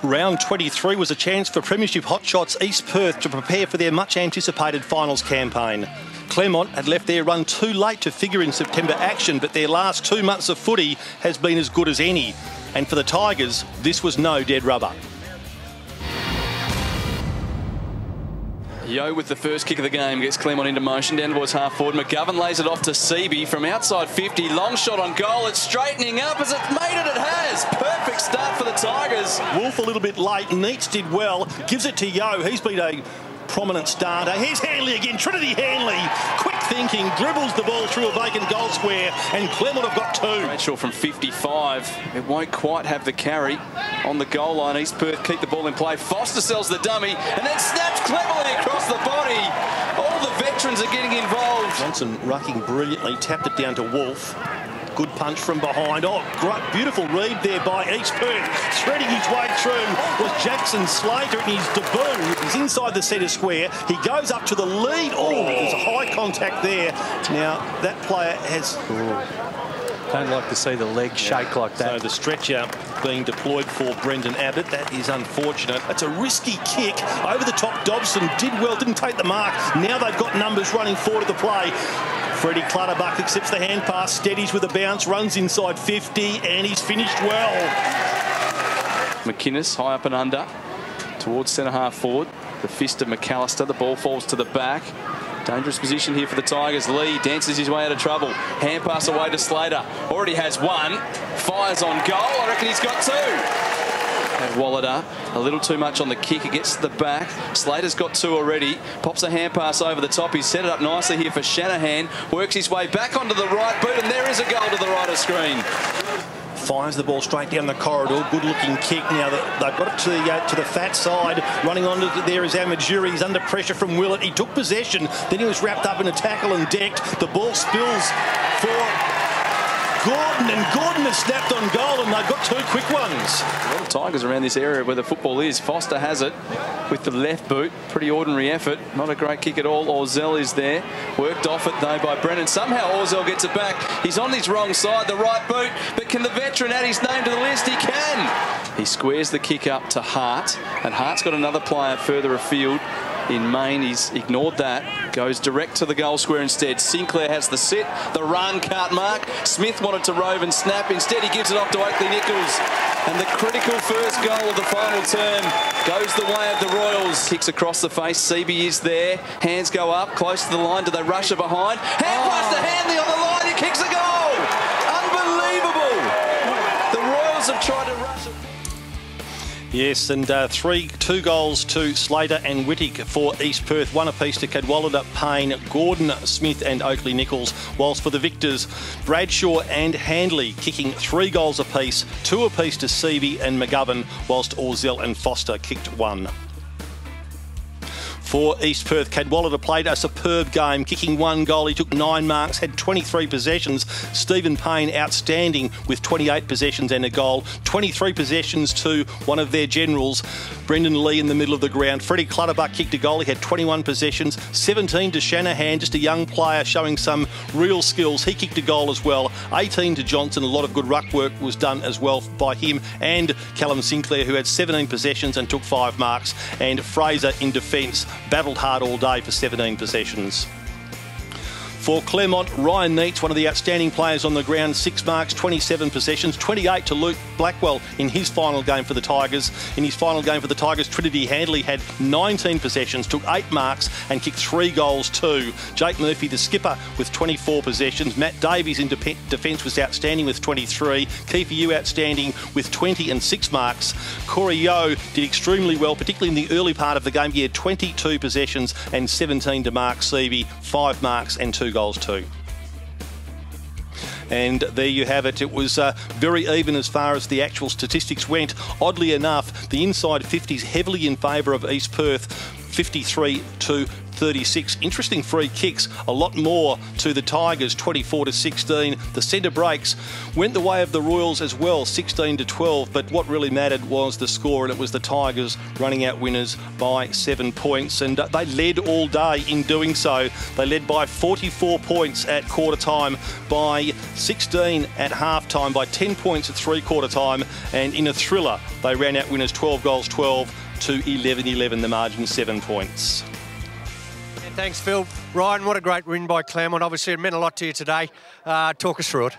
Round 23 was a chance for Premiership hotshots East Perth to prepare for their much-anticipated finals campaign. Claremont had left their run too late to figure in September action, but their last 2 months of footy has been as good as any. And for the Tigers, this was no dead rubber. Yo with the first kick of the game gets Claremont into motion down towards half forward. McGovern lays it off to Seaby from outside 50. Long shot on goal. It's straightening up. As it's made it, it has. Perfect start for the Tigers. Wolf a little bit late. Neitz did well. Gives it to Yo. He's been a prominent starter. Here's Hanley again. Trinity Hanley. Quick thinking. Dribbles the ball through a vacant goal square. And Claremont have got 2. Great shot from 55. It won't quite have the carry on the goal line. East Perth keep the ball in play. Foster sells the dummy and then snaps cleverly across the body. All the veterans are getting involved. Johnson rucking brilliantly. Tapped it down to Wolf. Good punch from behind. Oh, great, beautiful read there by East Perth. Threading his way through was Jackson Slater in his debut. He's inside the centre square. He goes up to the lead. Oh, there's a high contact there. Now, that player has... Don't like to see the leg shake like that. So the stretcher being deployed for Brendan Abbott. That is unfortunate. That's a risky kick. Over the top, Dobson did well, didn't take the mark. Now they've got numbers running forward of the play. Freddie Clutterbuck accepts the hand pass, steadies with a bounce, runs inside 50, and he's finished well. McInnes high up and under towards centre half forward. The fist of McAllister. The ball falls to the back. Dangerous position here for the Tigers. Lee dances his way out of trouble. Hand pass away to Slater. Already has 1. Fires on goal. I reckon he's got 2. And Wallader, a little too much on the kick. It gets to the back. Slater's got 2 already. Pops a hand pass over the top. He's set it up nicely here for Shanahan. Works his way back onto the right boot, and there is a goal to the right of screen. Fires the ball straight down the corridor. Good-looking kick. Now they've got it to the fat side. Running on to there is Amajuri. He's under pressure from Willett. He took possession. Then he was wrapped up in a tackle and decked. The ball spills for Gordon, and Gordon has snapped on goal, and they've got 2 quick ones. A lot of Tigers around this area where the football is. Foster has it with the left boot. Pretty ordinary effort. Not a great kick at all. Orzell is there. Worked off it, though, by Brennan. Somehow Orzell gets it back. He's on his wrong side, the right boot. But can the veteran add his name to the list? He can. He squares the kick up to Hart, and Hart's got another player further afield. In Maine, he's ignored that. Goes direct to the goal square instead. Sinclair has the sit, the run, can't mark. Smith wanted to rove and snap. Instead, he gives it off to Oakley Nichols. And the critical first goal of the final term goes the way of the Royals. Kicks across the face. Seaby is there. Hands go up, close to the line. Do they rush it behind? Hand pass to Hanley on the line. He kicks a goal. Unbelievable. The Royals have tried to rush it. Yes, and 2 goals to Slater and Whittick for East Perth. 1 apiece to Cadwallader, Payne, Gordon, Smith and Oakley Nichols. Whilst for the victors, Bradshaw and Handley kicking 3 goals apiece. 2 apiece to Seaby and McGovern, whilst Orzell and Foster kicked 1. For East Perth, Cadwallader played a superb game, kicking 1 goal. He took 9 marks, had 23 possessions. Stephen Payne outstanding with 28 possessions and a goal. 23 possessions to one of their generals, Brendan Lee, in the middle of the ground. Freddie Clutterbuck kicked a goal. He had 21 possessions. 17 to Shanahan, just a young player showing some real skills. He kicked a goal as well. 18 to Johnson. A lot of good ruck work was done as well by him and Callum Sinclair, who had 17 possessions and took 5 marks. And Fraser in defence battled hard all day for 17 possessions. For Claremont, Ryan Neitz, one of the outstanding players on the ground, 6 marks, 27 possessions, 28 to Luke Blackwell in his final game for the Tigers. In his final game for the Tigers, Trinity Handley had 19 possessions, took 8 marks and kicked 3 goals too. Jake Murphy, the skipper, with 24 possessions. Matt Davies in defence was outstanding with 23. Kiefer Yu outstanding with 20 and 6 marks. Corey Yo did extremely well, particularly in the early part of the game. He had 22 possessions and 17 to Mark Seavey, 5 marks and 2 goals too. And there you have it. It was very even as far as the actual statistics went. Oddly enough, the inside 50s heavily in favour of East Perth, 53 to 36. Interesting free kicks, a lot more to the Tigers, 24-16. The centre breaks went the way of the Royals as well, 16-12. But what really mattered was the score, and it was the Tigers running out winners by 7 points. And they led all day in doing so. They led by 44 points at quarter time, by 16 at half time, by 10 points at three-quarter time. And in a thriller, they ran out winners 12-12 to 11-11, the margin 7 points. And thanks, Phil. Ryan, what a great win by Claremont. Obviously, it meant a lot to you today. Talk us through it.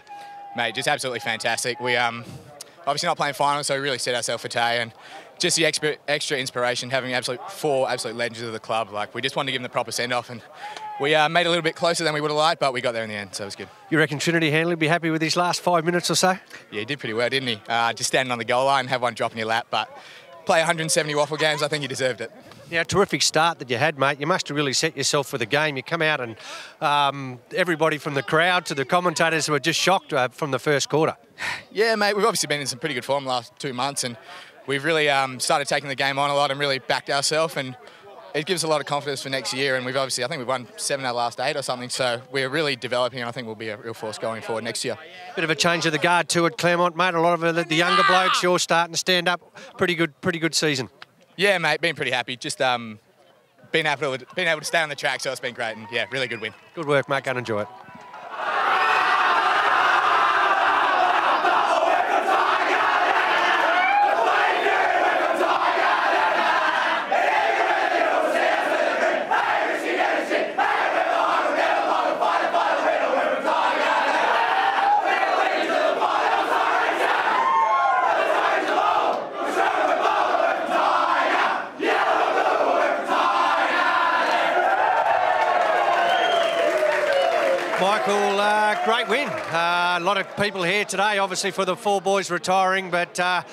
Mate, just absolutely fantastic. We obviously not playing finals, so we really set ourselves for today, and just the extra inspiration, having four absolute legends of the club. Like, we just wanted to give them the proper send-off, and we made it a little bit closer than we would have liked, but we got there in the end, so it was good. You reckon Trinity Hanley be happy with his last 5 minutes or so? Yeah, he did pretty well, didn't he? Just standing on the goal line, have one drop in your lap, but play 170 WAFL games, I think he deserved it. Yeah, terrific start that you had, mate. You must have really set yourself for the game. You come out and everybody from the crowd to the commentators were just shocked from the first quarter. Yeah, mate, we've obviously been in some pretty good form the last 2 months, and we've really started taking the game on a lot and really backed ourselves, and it gives a lot of confidence for next year. And I think we've won 7 out of the last 8 or something, so we're really developing, and I think we'll be a real force going forward next year. Bit of a change of the guard too at Claremont, mate. A lot of the younger blokes, you're starting to stand up. Pretty good season. Yeah, mate, been pretty happy. Just been able to stay on the track, so it's been great, and yeah, really good win. Good work, mate. Go and enjoy it. Michael, great win. A lot of people here today, obviously, for the 4 boys retiring, but I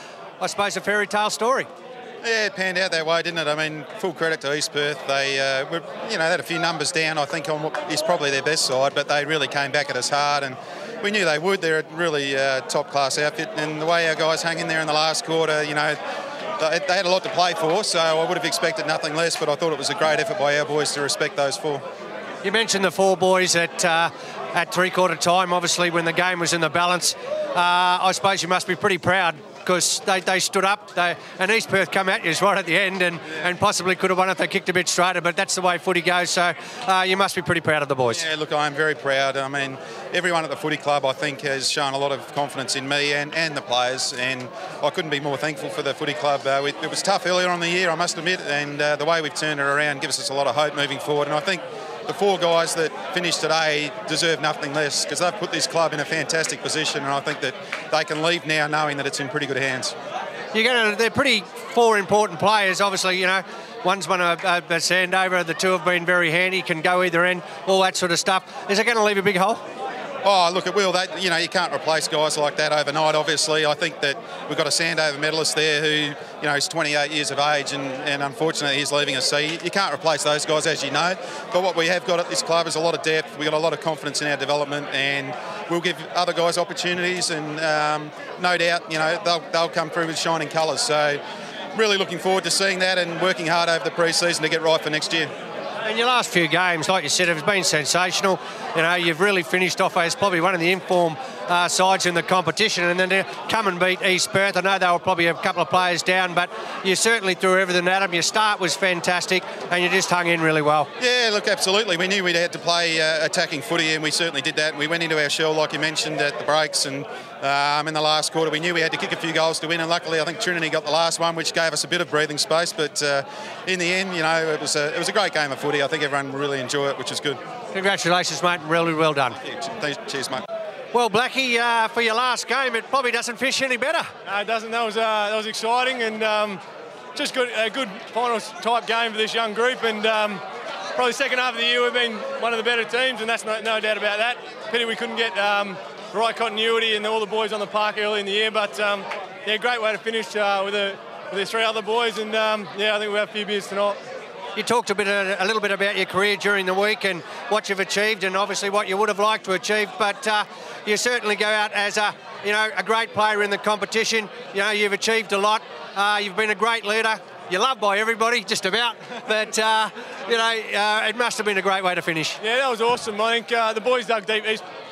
suppose a fairy tale story. Yeah, it panned out that way, didn't it? I mean, full credit to East Perth. They had a few numbers down, I think, on what is probably their best side, but they really came back at us hard, and we knew they would. They're a really top-class outfit, and the way our guys hung in there in the last quarter, they had a lot to play for, so I would have expected nothing less, but I thought it was a great effort by our boys to respect those 4. You mentioned the 4 boys at three-quarter time, obviously, when the game was in the balance. I suppose you must be pretty proud because they stood up, and East Perth come at you right at the end and possibly could have won if they kicked a bit straighter, but that's the way footy goes, so you must be pretty proud of the boys. Yeah, look, I'm very proud. I mean, everyone at the footy club, I think, has shown a lot of confidence in me and the players, and I couldn't be more thankful for the footy club. It was tough earlier on the year, I must admit, and the way we've turned it around gives us a lot of hope moving forward, and I think the 4 guys that finished today deserve nothing less because they've put this club in a fantastic position, and I think that they can leave now knowing that it's in pretty good hands. They're pretty 4 important players, obviously, one's won a Sandover, the 2 have been very handy, can go either end, all that sort of stuff. Is it going to leave a big hole? Oh, look, it will. You can't replace guys like that overnight, obviously. I think that we've got a Sandover medalist there who, is 28 years of age and unfortunately he's leaving us. So you can't replace those guys, as you know. But what we have got at this club is a lot of depth. We've got a lot of confidence in our development, and we'll give other guys opportunities, and no doubt, they'll come through with shining colours. So really looking forward to seeing that and working hard over the pre-season to get right for next year. And your last few games, like you said, have been sensational. You've really finished off as probably one of the informed sides in the competition, and then to come and beat East Perth. I know they were probably a couple of players down, but you certainly threw everything at them. Your start was fantastic, and you just hung in really well. Yeah, look, absolutely. We knew we'd had to play attacking footy, and we certainly did that. We went into our shell, like you mentioned, at the breaks, and in the last quarter, we knew we had to kick a few goals to win, and luckily, I think Trinity got the last one, which gave us a bit of breathing space. But in the end, it was a great game of footy. I think everyone really enjoyed it, which is good. Congratulations, mate. Really well done. Cheers, mate. Well, Blackie, for your last game, it probably doesn't fish any better. No, it doesn't. That was exciting, and just a good final type game for this young group. And probably second half of the year, we've been one of the better teams, and that's no doubt about that. Pity we couldn't get the right continuity and all the boys on the park early in the year, but yeah, great way to finish with the 3 other boys, and yeah, I think we'll have a few beers tonight. You talked a little bit about your career during the week and what you've achieved, and obviously what you would have liked to achieve, but you certainly go out as a great player in the competition. You've achieved a lot. You've been a great leader. You're loved by everybody, just about. But you know, it must have been a great way to finish. Yeah, that was awesome. I think the boys dug deep.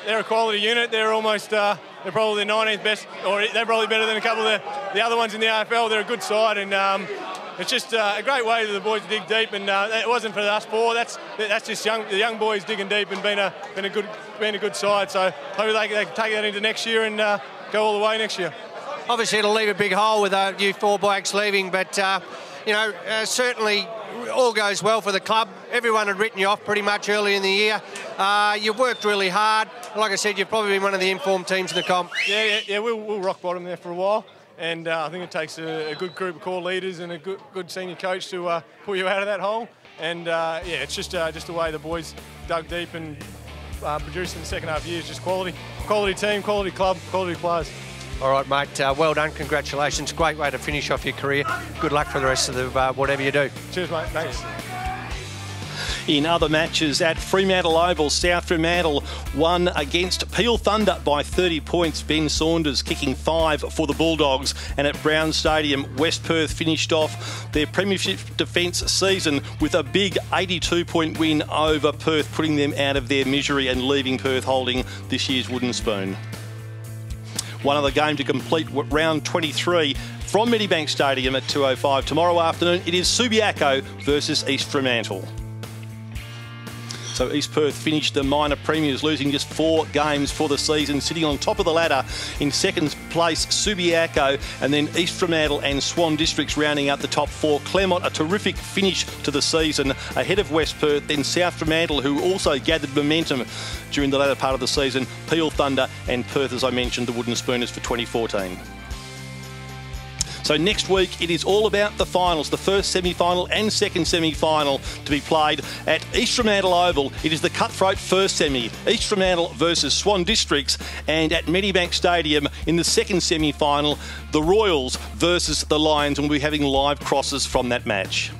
They're a quality unit. They're almost, they're probably the 19th best, or they're probably better than a couple of the other ones in the AFL. They're a good side, and it's just a great way for the boys to dig deep. And it wasn't for us four. That's just the young boys digging deep and being a good side. So hopefully they can take that into next year and go all the way next year. Obviously, it'll leave a big hole with you four blokes leaving, but you know, certainly all goes well for the club. Everyone had written you off pretty much early in the year. You've worked really hard. Like I said, you've probably been one of the informed teams in the comp. Yeah, we'll rock bottom there for a while. And I think it takes a good group of core leaders and a good senior coach to pull you out of that hole. And yeah, it's just the way the boys dug deep and produced in the second half years. Just quality team, quality club, quality players. All right, mate. Well done. Congratulations. Great way to finish off your career. Good luck for the rest of the whatever you do. Cheers, mate. Thanks. In other matches at Fremantle Oval, South Fremantle won against Peel Thunder by 30 points. Ben Saunders kicking 5 for the Bulldogs. And at Brown Stadium, West Perth finished off their premiership defence season with a big 82-point win over Perth, putting them out of their misery and leaving Perth holding this year's wooden spoon. One other game to complete round 23 from Medibank Stadium at 2:05 tomorrow afternoon. It is Subiaco versus East Fremantle. So East Perth finished the minor premiers, losing just 4 games for the season, sitting on top of the ladder. In second place, Subiaco, and then East Fremantle and Swan Districts rounding out the top 4. Claremont, a terrific finish to the season, ahead of West Perth, then South Fremantle, who also gathered momentum during the latter part of the season, Peel Thunder, and Perth, as I mentioned, the Wooden Spooners for 2014. So next week, it is all about the finals, the first semi-final and second semi-final to be played at East Fremantle Oval. It is the cutthroat first semi, East Fremantle versus Swan Districts, and at Medibank Stadium in the second semi-final, the Royals versus the Lions, and we'll be having live crosses from that match.